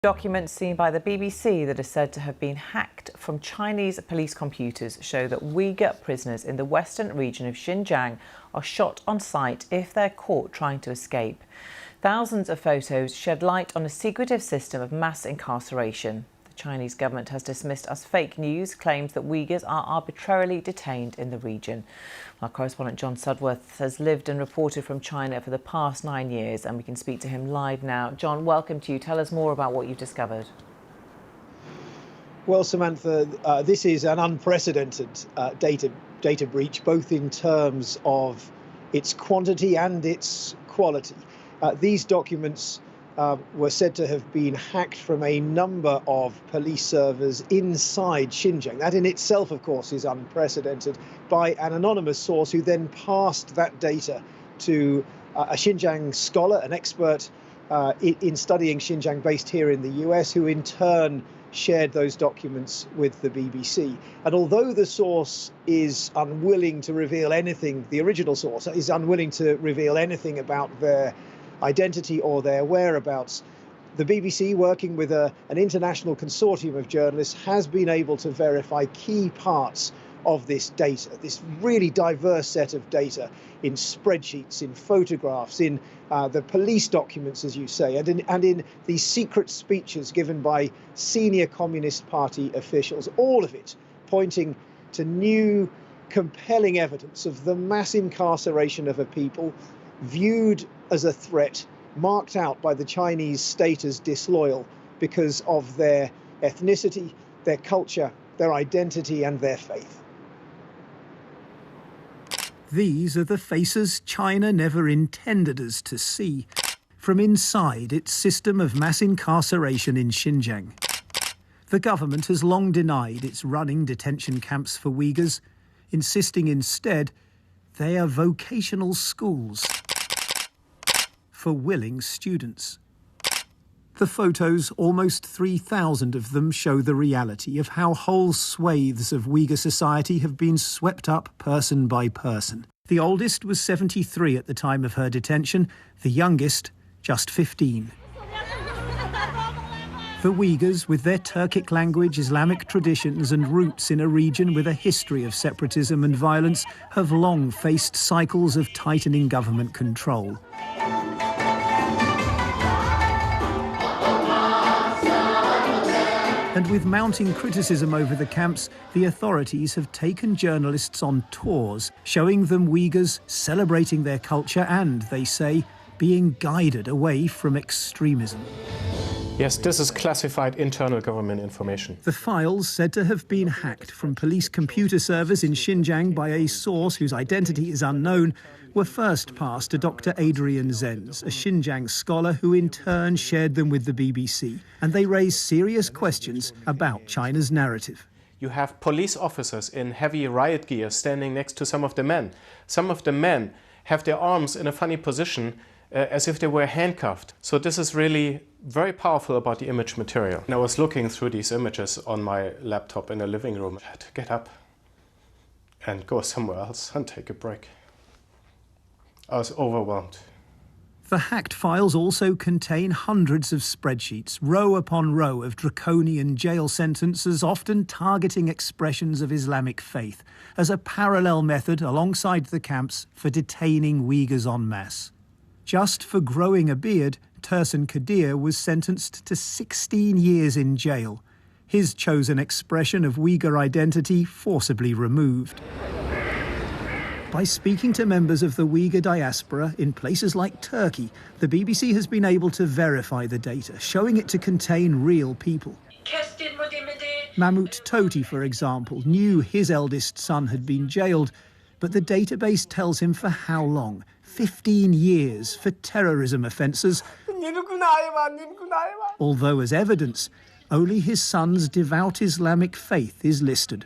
Documents seen by the BBC that are said to have been hacked from Chinese police computers show that Uyghur prisoners in the western region of Xinjiang are shot on sight if they're caught trying to escape. Thousands of photos shed light on a secretive system of mass incarceration. The Chinese government has dismissed as fake news claims that Uyghurs are arbitrarily detained in the region. Our correspondent John Sudworth has lived and reported from China for the past 9 years, and we can speak to him live now. John, welcome to you. Tell us more about what you've discovered. Well, Samantha, this is an unprecedented data breach, both in terms of its quantity and its quality. These documents were said to have been hacked from a number of police servers inside Xinjiang. That in itself, of course, is unprecedented, by an anonymous source who then passed that data to a Xinjiang scholar, an expert in studying Xinjiang based here in the US, who in turn shared those documents with the BBC. And although the source is unwilling to reveal anything, the original source is unwilling to reveal anything about their identity or their whereabouts, the BBC, working with an international consortium of journalists, has been able to verify key parts of this data, this really diverse set of data, in spreadsheets, in photographs, in the police documents, as you say, and in these secret speeches given by senior Communist Party officials, all of it pointing to new, compelling evidence of the mass incarceration of a people viewed as a threat, marked out by the Chinese state as disloyal because of their ethnicity, their culture, their identity and their faith. These are the faces China never intended us to see from inside its system of mass incarceration in Xinjiang. The government has long denied it's running detention camps for Uyghurs, insisting instead they are vocational schools for willing students. The photos, almost 3,000 of them, show the reality of how whole swathes of Uyghur society have been swept up person by person. The oldest was 73 at the time of her detention, the youngest just 15. The Uyghurs, with their Turkic language, Islamic traditions and roots in a region with a history of separatism and violence, have long faced cycles of tightening government control. And with mounting criticism over the camps, the authorities have taken journalists on tours, showing them Uyghurs celebrating their culture and, they say, being guided away from extremism. Yes, this is classified internal government information. The files, said to have been hacked from police computer servers in Xinjiang by a source whose identity is unknown, were first passed to Dr. Adrian Zenz, a Xinjiang scholar who in turn shared them with the BBC. And they raise serious questions about China's narrative. You have police officers in heavy riot gear standing next to some of the men. Some of the men have their arms in a funny position, as if they were handcuffed. So this is really very powerful about the image material. And I was looking through these images on my laptop in the living room. I had to get up and go somewhere else and take a break. I was overwhelmed. The hacked files also contain hundreds of spreadsheets, row upon row of draconian jail sentences, often targeting expressions of Islamic faith, as a parallel method alongside the camps for detaining Uyghurs en masse. Just for growing a beard, Tursun Kadir was sentenced to 16 years in jail, his chosen expression of Uyghur identity forcibly removed. By speaking to members of the Uyghur diaspora in places like Turkey, the BBC has been able to verify the data, showing it to contain real people. Mahmoud Toti, for example, knew his eldest son had been jailed, but the database tells him for how long? 15 years for terrorism offences, although as evidence, only his son's devout Islamic faith is listed.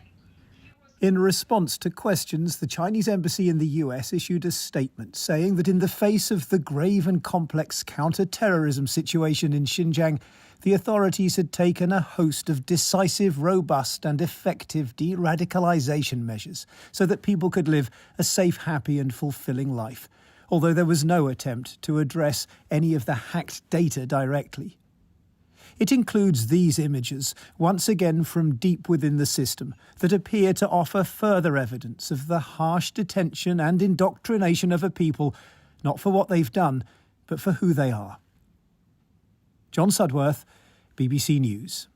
In response to questions, the Chinese embassy in the US issued a statement saying that in the face of the grave and complex counter-terrorism situation in Xinjiang, the authorities had taken a host of decisive, robust and effective de-radicalization measures so that people could live a safe, happy and fulfilling life, although there was no attempt to address any of the hacked data directly. It includes these images, once again from deep within the system, that appear to offer further evidence of the harsh detention and indoctrination of a people, not for what they've done, but for who they are. John Sudworth, BBC News.